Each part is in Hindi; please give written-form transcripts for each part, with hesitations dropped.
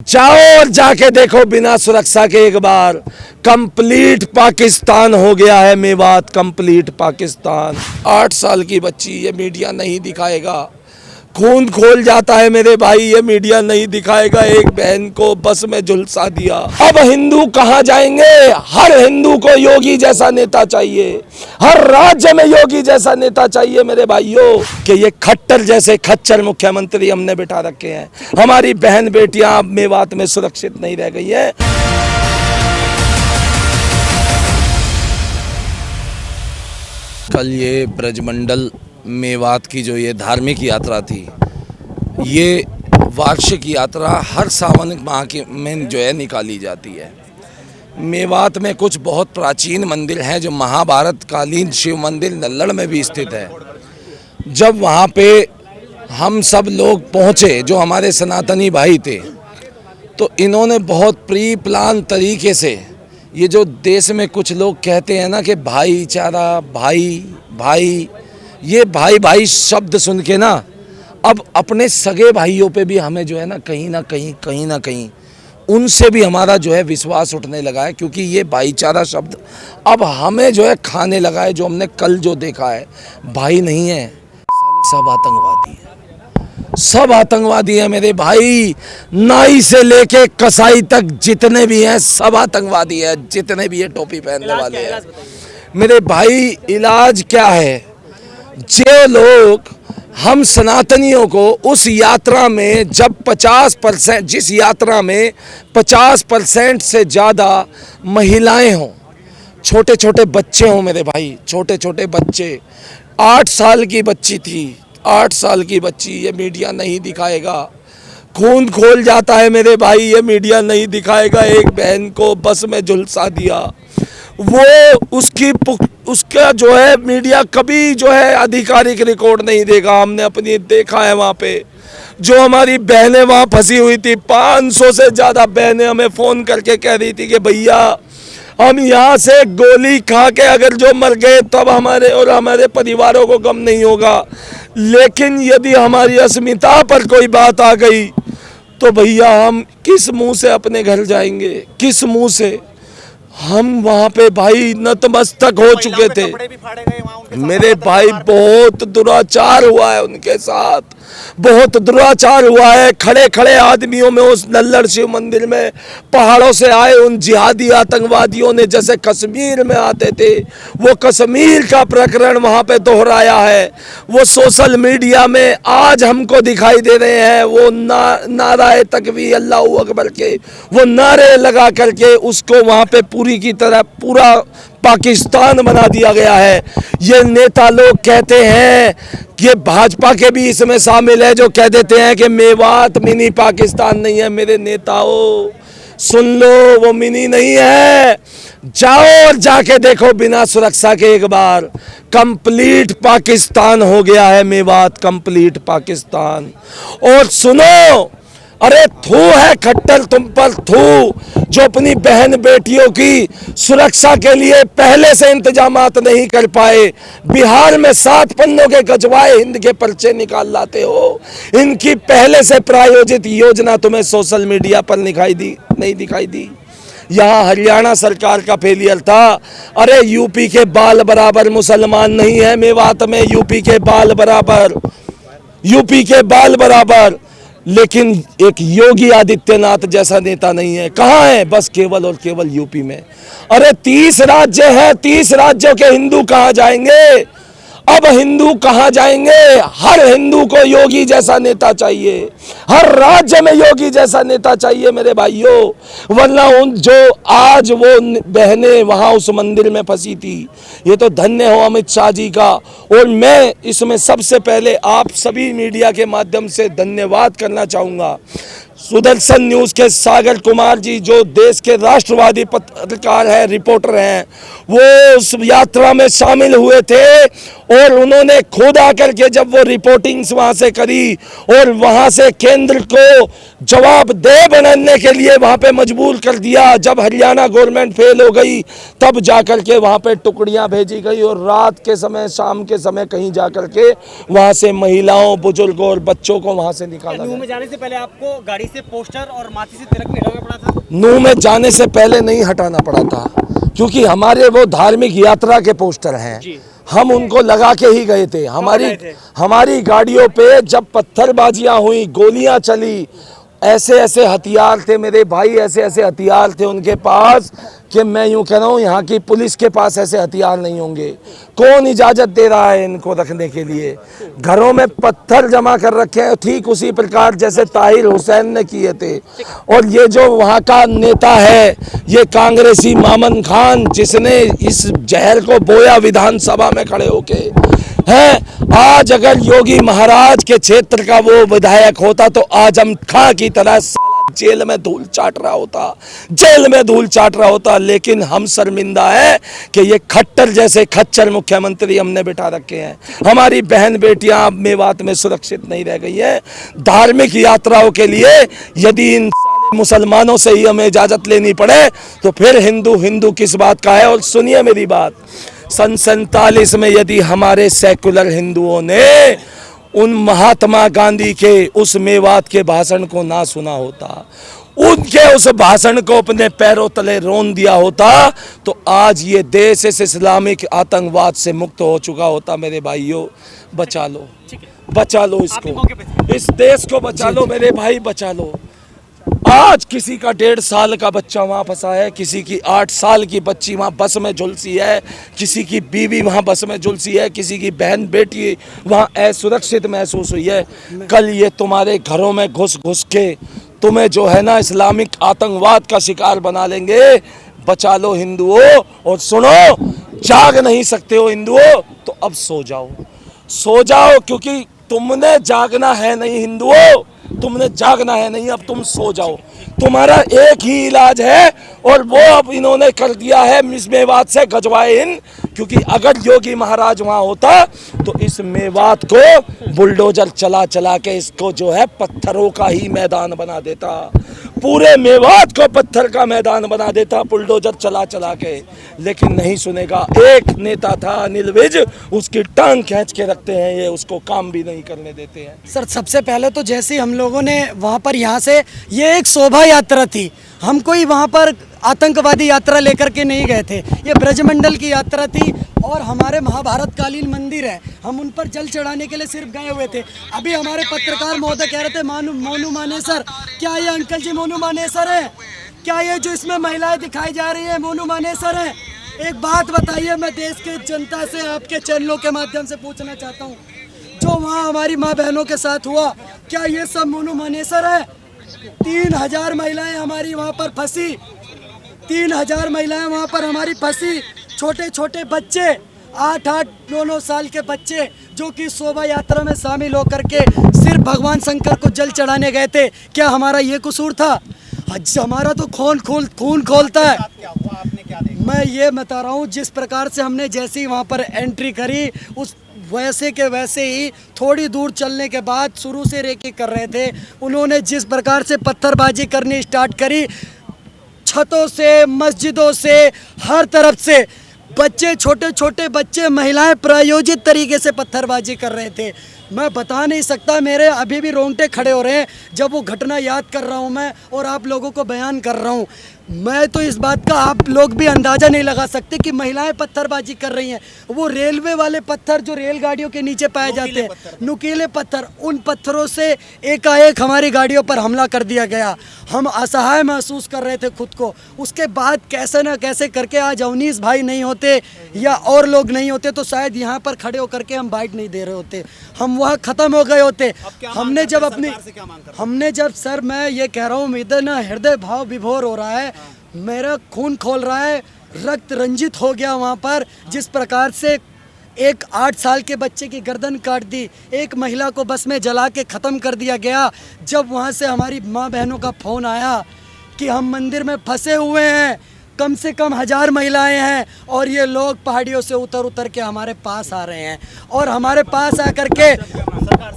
जाओ और जाके देखो बिना सुरक्षा के एक बार। कंप्लीट पाकिस्तान हो गया है मेवात, कंप्लीट पाकिस्तान। 8 साल की बच्ची, ये मीडिया नहीं दिखाएगा। खून खोल जाता है मेरे भाई, ये मीडिया नहीं दिखाएगा। एक बहन को बस में झुलसा दिया। अब हिंदू कहां जाएंगे? हर हिंदू को योगी जैसा नेता चाहिए, हर राज्य में योगी जैसा नेता चाहिए मेरे भाइयों। कि ये खट्टर जैसे खच्चर मुख्यमंत्री हमने बिठा रखे हैं। हमारी बहन बेटियां अब मेवात में सुरक्षित नहीं रह गई है। कल ये ब्रजमंडल मेवात की जो ये धार्मिक यात्रा थी, ये वार्षिक यात्रा हर सावन माह के में जो है निकाली जाती है। मेवात में कुछ बहुत प्राचीन मंदिर हैं जो महाभारत कालीन शिव मंदिर नल्लड़ में भी स्थित है। जब वहाँ पे हम सब लोग पहुँचे, जो हमारे सनातनी भाई थे, तो इन्होंने बहुत प्री प्लान तरीके से, ये जो देश में कुछ लोग कहते हैं ना कि भाईचारा, भाई भाई, ये भाई भाई शब्द सुन के ना अब अपने सगे भाइयों पे भी हमें जो है ना कहीं ना कहीं उनसे भी हमारा जो है विश्वास उठने लगा है। क्योंकि ये भाईचारा शब्द अब हमें जो है खाने लगा है। जो हमने कल जो देखा है, भाई नहीं है, सब आतंकवादी है, सब आतंकवादी है मेरे भाई। नाई से लेके कसाई तक जितने भी हैं सब आतंकवादी है, जितने भी ये टोपी पहनने वाले हैं मेरे भाई। इलाज क्या है? जो लोग हम सनातनियों को उस यात्रा में जब 50%, जिस यात्रा में 50% से ज़्यादा महिलाएं हों, छोटे छोटे बच्चे हों मेरे भाई, छोटे छोटे बच्चे। 8 साल की बच्ची थी, 8 साल की बच्ची, ये मीडिया नहीं दिखाएगा। खून खोल जाता है मेरे भाई, ये मीडिया नहीं दिखाएगा। एक बहन को बस में झुलसा दिया। वो उसका जो है मीडिया कभी जो है आधिकारिक रिकॉर्ड नहीं देगा। हमने अपनी देखा है वहाँ पे जो हमारी बहनें वहाँ फंसी हुई थी। 500 से ज़्यादा बहनें हमें फ़ोन करके कह रही थी कि भैया हम यहाँ से गोली खा के अगर जो मर गए तब हमारे और हमारे परिवारों को गम नहीं होगा, लेकिन यदि हमारी अस्मिता पर कोई बात आ गई तो भैया हम किस मुंह से अपने घर जाएंगे, किस मुंह से? हम वहाँ पे भाई नतमस्तक हो चुके थे मेरे भाई। बहुत दुराचार हुआ है उनके साथ, बहुत दुराचार हुआ है। खड़े खड़े आदमियों में उस नल्लड़ शिव मंदिर में पहाड़ों से आए उन जिहादी आतंकवादियों ने जैसे कश्मीर में आते थे, वो कश्मीर का प्रकरण वहाँ पे दोहराया है। वो सोशल मीडिया में आज हमको दिखाई दे रहे हैं। वो नाराए तकबीर अल्लाहू अकबर के वो नारे लगा करके उसको वहाँ पे पूरी की तरह पूरा पाकिस्तान बना दिया गया है। ये नेता लोग कहते हैं कि भाजपा के भी इसमें शामिल है, जो कह देते हैं कि मेवात मिनी पाकिस्तान नहीं है। मेरे नेताओं सुन लो, वो मिनी नहीं है। जाओ और जाके देखो बिना सुरक्षा के एक बार। कंप्लीट पाकिस्तान हो गया है मेवात, कंप्लीट पाकिस्तान। और सुनो, अरे थू है खट्टर तुम पर, थू जो अपनी बहन बेटियों की सुरक्षा के लिए पहले से इंतजामात नहीं कर पाए। बिहार में 7 पन्नों के गजवाए हिंद के पर्चे निकाल लाते हो। इनकी पहले से प्रायोजित योजना तुम्हें सोशल मीडिया पर नहीं दिखाई दी। यहाँ हरियाणा सरकार का फेलियर था। अरे यूपी के बाल बराबर मुसलमान नहीं है मेवात में, यूपी के बाल बराबर, यूपी के बाल बराबर। लेकिन एक योगी आदित्यनाथ जैसा नेता नहीं है। कहाँ है? बस केवल और केवल यूपी में। अरे 30 राज्य हैं, 30 राज्यों के हिंदू कहाँ जाएंगे? अब हिंदू कहाँ जाएंगे? हर हिंदू को योगी जैसा नेता चाहिए, हर राज्य में योगी जैसा नेता चाहिए मेरे भाइयों। वरना उन जो आज वो बहनें वहाँ उस मंदिर में फंसी थी, ये तो धन्य हो अमित शाह जी का। और मैं इसमें सबसे पहले आप सभी मीडिया के माध्यम से धन्यवाद करना चाहूँगा। सुदर्शन न्यूज़ के सागर कुमार जी, जो देश के राष्ट्रवादी पत्रकार हैं, रिपोर्टर हैं, वो उस यात्रा में शामिल हुए थे और उन्होंने खुद आकर के जब वो रिपोर्टिंग्स वहाँ से करी और वहाँ से केंद्र को जवाबदेह बनाने के लिए वहाँ पे मजबूर कर दिया। जब हरियाणा गवर्नमेंट फेल हो गई तब जाकर के वहाँ पे टुकड़ियाँ भेजी गई और रात के समय, शाम के समय कहीं जाकर के वहाँ से महिलाओं, बुजुर्गों और बच्चों को वहाँ से निकाला। में जाने से पहले आपको गाड़ी इसे पोस्टर और माथे से तिलक नहीं हटाना पड़ा था? मुंह में जाने से पहले नहीं हटाना पड़ा था, क्योंकि हमारे वो धार्मिक यात्रा के पोस्टर हैं, हम उनको लगा के ही गए थे। हमारी गाड़ियों पे जब पत्थरबाजियां हुई, गोलियां चली, ऐसे ऐसे हथियार थे मेरे भाई, ऐसे ऐसे हथियार थे उनके पास कि मैं यूं कह रहा हूं यहाँ की पुलिस के पास ऐसे हथियार नहीं होंगे। कौन इजाज़त दे रहा है इनको रखने के लिए? घरों में पत्थर जमा कर रखे हैं, ठीक उसी प्रकार जैसे ताहिर हुसैन ने किए थे। और ये जो वहाँ का नेता है, ये कांग्रेसी मामन खान, जिसने इस जहर को बोया विधानसभा में खड़े होके है, आज अगर योगी महाराज के क्षेत्र का वो विधायक होता तो आजम खां की तरह जेल में धूल चाट रहा होता, जेल में धूल चाट रहा होता। लेकिन हम शर्मिंदा है कि ये खट्टर जैसे खच्चर मुख्यमंत्री हमने बिठा रखे हैं। हमारी बहन बेटियां अब मेवात में सुरक्षित नहीं रह गई है। धार्मिक यात्राओं के लिए यदि इन मुसलमानों से ही हमें इजाजत लेनी पड़े तो फिर हिंदू हिंदू किस बात का है? और सुनिए मेरी बात, सन 47 में यदि हमारे सेकुलर हिंदुओं ने उन महात्मा गांधी के उस मेवात के भाषण को ना सुना होता, उनके उस भाषण को अपने पैरों तले रोन दिया होता, तो आज ये देश इस इस्लामिक आतंकवाद से मुक्त हो चुका होता। मेरे भाइयों, बचा लो, बचा लो इसको, इस देश को बचा लो मेरे भाई, बचा लो। आज किसी का 1.5 साल का बच्चा वहाँ फंसा है, किसी की 8 साल की बच्ची वहाँ बस में झुलसी है, किसी की बीवी वहाँ बस में झुलसी है, किसी की बहन बेटी वहाँ असुरक्षित महसूस हुई है। कल ये तुम्हारे घरों में घुस घुस के तुम्हें जो है ना इस्लामिक आतंकवाद का शिकार बना लेंगे। बचा लो हिंदुओं। और सुनो, जाग नहीं सकते हो हिंदुओं तो अब सो जाओ, सो जाओ, क्योंकि तुमने जागना है नहीं हिंदुओं, तुमने जागना है नहीं, अब तुम सो जाओ। तुम्हारा एक ही इलाज है और वो अब इन्होंने कर दिया है इस मेवात से गजवाए इन, क्योंकि अगर योगी महाराज वहाँ होता तो इस मेवात को बुलडोजर चला चला के इसको जो है पत्थरों का ही मैदान बना देता, पूरे मेवात को पत्थर का मैदान बना देता बुलडोजर चला चला के। लेकिन नहीं सुनेगा। एक नेता था अनिल विज, उसकी टांग खींच के रखते हैं ये, उसको काम भी नहीं करने देते हैं। सर, सबसे पहले तो जैसे हम लोगों ने वहाँ पर यहाँ से, ये एक शोभा यात्रा थी, हम कोई वहाँ पर आतंकवादी यात्रा लेकर के नहीं गए थे, ये ब्रजमंडल की यात्रा थी और हमारे महाभारत कालीन मंदिर है, हम उन पर जल चढ़ाने के लिए सिर्फ गए हुए थे। अभी हमारे पत्रकार महोदय कह रहे थे मोनू मानेसर, क्या ये अंकल जी मोनू मानेसर है? क्या ये जो इसमें महिलाएं दिखाई जा रही है मोनू मानेसर है? एक बात बताइए, मैं देश के जनता से आपके चैनलों के माध्यम से पूछना चाहता हूँ, जो वहाँ हमारी माँ बहनों के साथ हुआ, क्या ये सब मोनू मानेसर है? 3000 महिलाएं हमारी वहाँ पर फंसी, 3000 महिलाएं वहाँ पर हमारी फंसी, छोटे छोटे बच्चे, 8-8, 9-9 साल के बच्चे, जो कि शोभा यात्रा में शामिल होकर के सिर्फ भगवान शंकर को जल चढ़ाने गए थे। क्या हमारा ये कसूर था? आज हमारा तो खून खोलता है। मैं ये बता रहा हूँ, जिस प्रकार से हमने जैसे ही वहाँ पर एंट्री करी, उस वैसे के वैसे ही थोड़ी दूर चलने के बाद शुरू से रेकी कर रहे थे, उन्होंने जिस प्रकार से पत्थरबाजी करनी स्टार्ट करी, छतों से, मस्जिदों से, हर तरफ से बच्चे, छोटे छोटे बच्चे, महिलाएं प्रायोजित तरीके से पत्थरबाजी कर रहे थे। मैं बता नहीं सकता, मेरे अभी भी रोंगटे खड़े हो रहे हैं जब वो घटना याद कर रहा हूँ मैं और आप लोगों को बयान कर रहा हूँ। मैं तो इस बात का आप लोग भी अंदाज़ा नहीं लगा सकते कि महिलाएं पत्थरबाजी कर रही हैं। वो रेलवे वाले पत्थर जो रेलगाड़ियों के नीचे पाए जाते हैं, नुकीले पत्थर, उन पत्थरों से एकाएक हमारी गाड़ियों पर हमला कर दिया गया। हम असहाय महसूस कर रहे थे खुद को। उसके बाद कैसे ना कैसे करके आज अवनीश भाई नहीं होते या और लोग नहीं होते तो शायद यहाँ पर खड़े होकर के हम बाइट नहीं दे रहे होते, हम वहाँ ख़त्म हो गए होते। हमने जब सर, मैं ये कह रहा हूँ, मेरा ना हृदय भाव विभोर हो रहा है, मेरा खून खोल रहा है, रक्त रंजित हो गया वहाँ पर। जिस प्रकार से एक 8 साल के बच्चे की गर्दन काट दी, एक महिला को बस में जला के ख़त्म कर दिया गया। जब वहाँ से हमारी माँ बहनों का फ़ोन आया कि हम मंदिर में फंसे हुए हैं, कम से कम 1000 महिलाएं हैं और ये लोग पहाड़ियों से उतर के हमारे पास आ रहे हैं और हमारे पास आकर के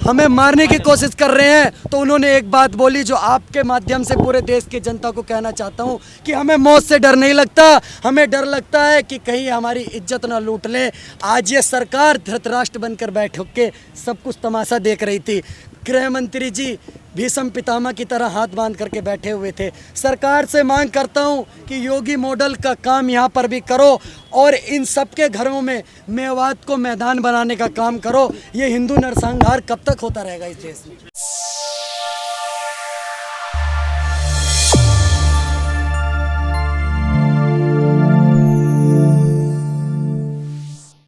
हमें मारने की कोशिश कर रहे हैं, तो उन्होंने एक बात बोली जो आपके माध्यम से पूरे देश की जनता को कहना चाहता हूं कि हमें मौत से डर नहीं लगता, हमें डर लगता है कि कहीं हमारी इज्जत ना लूट ले। आज ये सरकार धृतराष्ट्र बनकर बैठ के सब कुछ तमाशा देख रही थी। गृह मंत्री जी भीष्म पितामह की तरह हाथ बांध करके बैठे हुए थे। सरकार से मांग करता हूँ कि योगी मॉडल का काम यहाँ पर भी करो और इन सबके घरों में मेवात को मैदान बनाने का काम करो। ये हिंदू नरसंहार कब तक होता रहेगा इस देश में?